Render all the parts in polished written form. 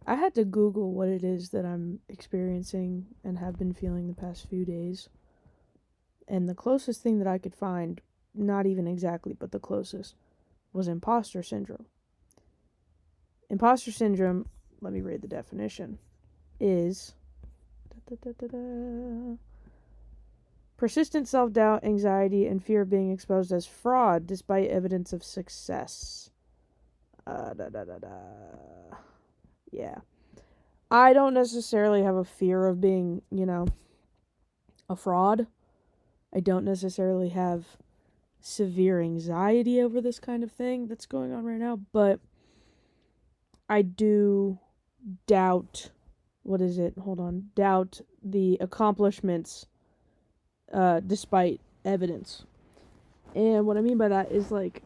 I had to Google what it is that I'm experiencing and have been feeling the past few days. And the closest thing that I could find, not even exactly, but the closest, was imposter syndrome. Imposter syndrome, let me read the definition, is persistent self-doubt, anxiety, and fear of being exposed as fraud despite evidence of success. Yeah. I don't necessarily have a fear of being, a fraud. I don't necessarily have severe anxiety over this kind of thing that's going on right now, but I do doubt doubt the accomplishments despite evidence. And what I mean by that is like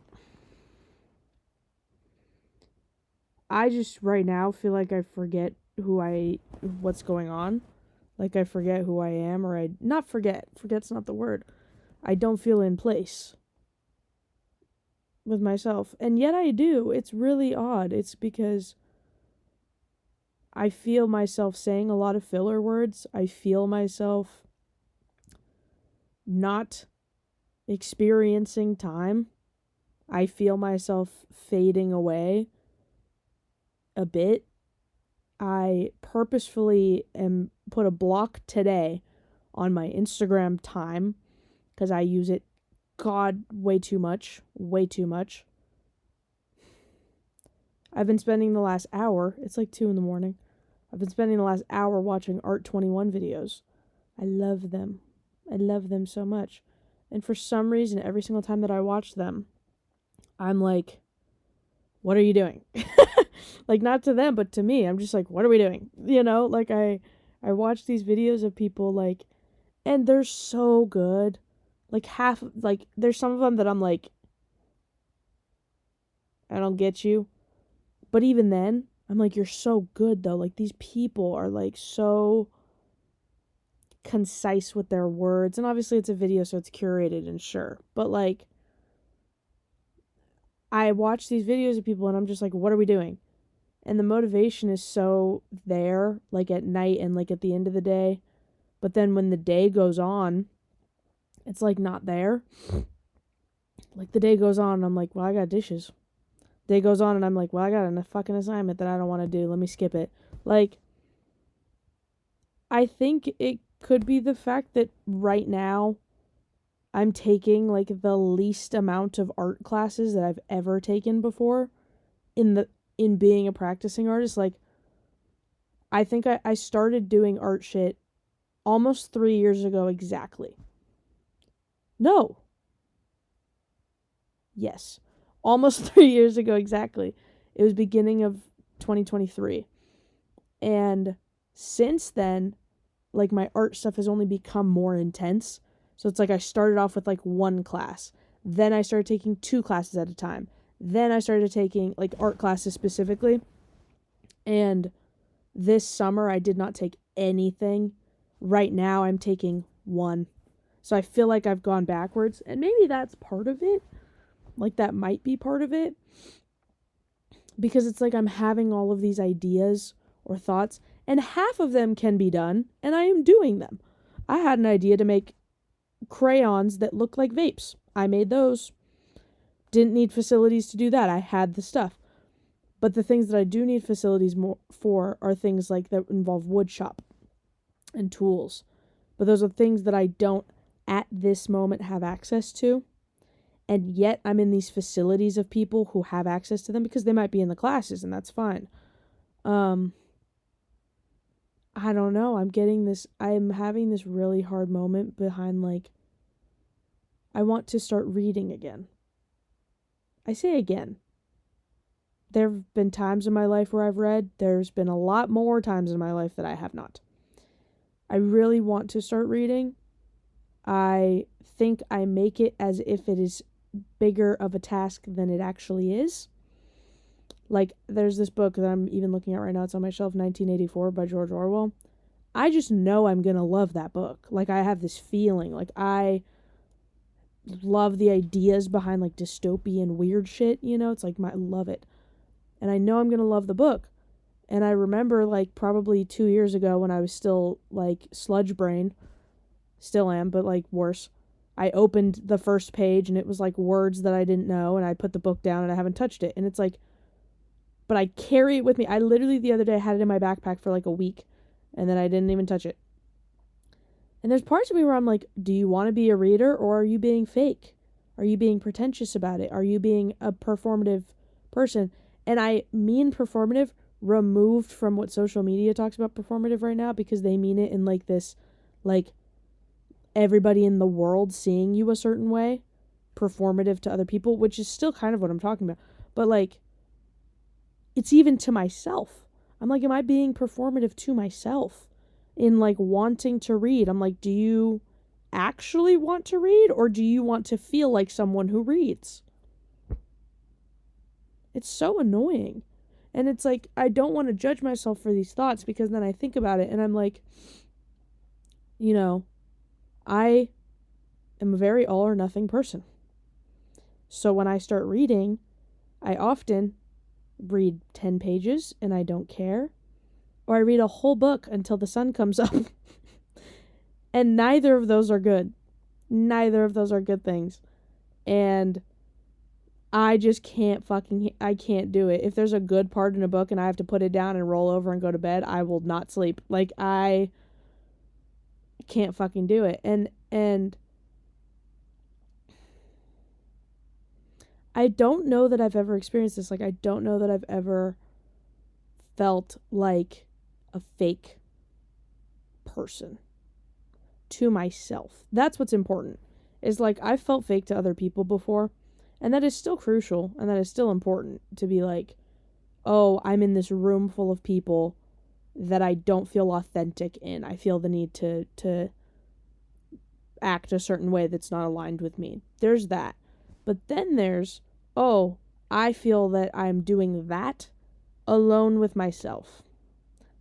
I just right now feel like I forget what's going on. Like I forget who I am, or I not forget. Forget's not the word. I don't feel in place with myself. And yet I do. It's really odd. It's because I feel myself saying a lot of filler words. I feel myself not experiencing time. I feel myself fading away a bit. I purposefully am put a block today on my Instagram time because I use it, God, way too much. Way too much. I've been spending the last hour, it's like 2 in the morning. I've been spending the last hour watching Art21 videos. I love them. I love them so much. And for some reason, every single time that I watch them, I'm like, what are you doing? Like, not to them, but to me. I'm just like, what are we doing? Like I watch these videos of people like, and they're so good. Like there's some of them that I'm like, I don't get you. But even then, I'm like, you're so good though. Like these people are like so concise with their words. And obviously it's a video, so it's curated and sure. But like, I watch these videos of people and I'm just like, what are we doing? And the motivation is so there, like at night and like at the end of the day. But then when the day goes on, it's like not there. Like the day goes on and I'm like, well, I got dishes. Day goes on and I'm like, well, I got a fucking assignment that I don't want to do. Let me skip it. Like, I think it could be the fact that right now I'm taking like the least amount of art classes that I've ever taken before in being a practicing artist. Like, I think I started doing art shit almost 3 years ago exactly. No. Yes. Almost 3 years ago exactly. It was beginning of 2023. And since then, like my art stuff has only become more intense. So it's like I started off with like one class. Then I started taking 2 classes at a time. Then I started taking like art classes specifically. And this summer I did not take anything. Right now I'm taking 1. So I feel like I've gone backwards. And maybe that's part of it. Like that might be part of it. Because it's like I'm having all of these ideas or thoughts, and half of them can be done, and I am doing them. I had an idea to make crayons that look like vapes. I made those. Didn't need facilities to do that. I had the stuff. But the things that I do need facilities for are things like that involve wood shop and tools. But those are things that I don't at this moment have access to. And yet I'm in these facilities of people who have access to them because they might be in the classes, and that's fine. I don't know. I'm having this really hard moment behind like, I want to start reading again. I say again. There have been times in my life where I've read. There's been a lot more times in my life that I have not. I really want to start reading. I think I make it as if it is bigger of a task than it actually is. Like, there's this book that I'm even looking at right now. It's on my shelf, 1984 by George Orwell. I just know I'm going to love that book. Like, I have this feeling. Like, I love the ideas behind, like, dystopian weird shit, It's like, I love it. And I know I'm going to love the book. And I remember, like, probably 2 years ago when I was still, like, sludge brain, still am, but, like, worse. I opened the first page and it was, like, words that I didn't know, and I put the book down and I haven't touched it. And it's like, but I carry it with me. I literally the other day had it in my backpack for, like, a week, and then I didn't even touch it. And there's parts of me where I'm like, do you want to be a reader, or are you being fake? Are you being pretentious about it? Are you being a performative person? And I mean performative removed from what social media talks about performative right now, because they mean it in, like, this, like, everybody in the world seeing you a certain way, performative to other people, which is still kind of what I'm talking about. But, like, it's even to myself. I'm like, am I being performative to myself in, like, wanting to read? I'm like, do you actually want to read, or do you want to feel like someone who reads? It's so annoying. And it's like, I don't want to judge myself for these thoughts, because then I think about it and I'm like, you know, I am a very all or nothing person. So when I start reading, I often read 10 pages and I don't care. Or I read a whole book until the sun comes up. And neither of those are good. Neither of those are good things. And I just I can't do it. If there's a good part in a book and I have to put it down and roll over and go to bed, I will not sleep. Like, I can't fucking do it. And I don't know that I've ever experienced this. Like, I don't know that I've ever felt like a fake person to myself. That's what's important. Is, like, I've felt fake to other people before, and that is still crucial, and that is still important to be like, oh, I'm in this room full of people that I don't feel authentic in. I feel the need to act a certain way that's not aligned with me. There's that. But then there's, oh, I feel that I'm doing that alone with myself.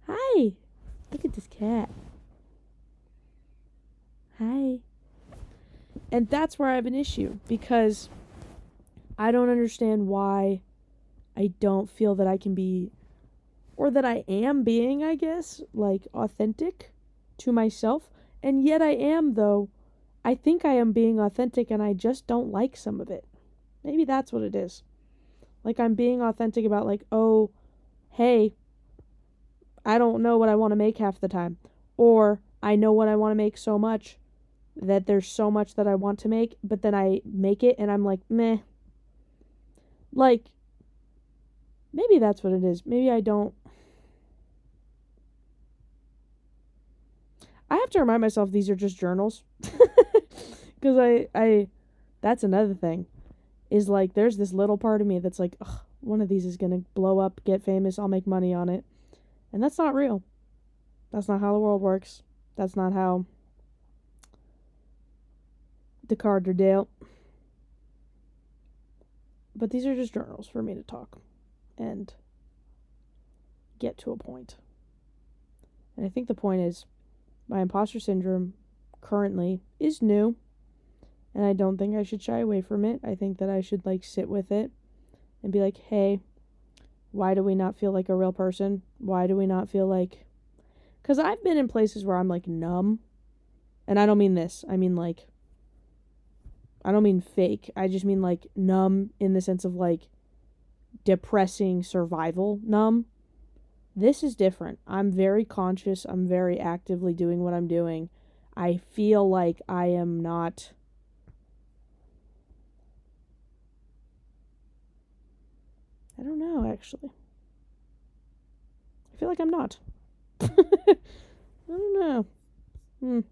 Hi. Look at this cat. Hi. And that's where I have an issue, because I don't understand why I don't feel that I can be, or that I am being, I guess, like, authentic to myself. And yet I am, though. I think I am being authentic, and I just don't like some of it. Maybe that's what it is. Like, I'm being authentic about, like, oh, hey, I don't know what I want to make half the time. Or I know what I want to make so much that there's so much that I want to make, but then I make it and I'm like, meh. Like, maybe that's what it is. Maybe I don't. I have to remind myself these are just journals. Because I that's another thing. Is, like, there's this little part of me that's like, ugh, one of these is going to blow up, get famous, I'll make money on it. And that's not real. That's not how the world works. That's not how the cards are dealt. But these are just journals for me to talk and get to a point. And I think the point is, my imposter syndrome currently is new, and I don't think I should shy away from it. I think that I should, like, sit with it and be like, hey, why do we not feel like a real person? Why do we not feel like... Because I've been in places where I'm, like, numb. And I don't mean this. I mean, like... I don't mean fake. I just mean, like, numb in the sense of, like, depressing survival numb. This is different. I'm very conscious. I'm very actively doing what I'm doing. I feel like I am not... I don't know, actually. I feel like I'm not. I don't know.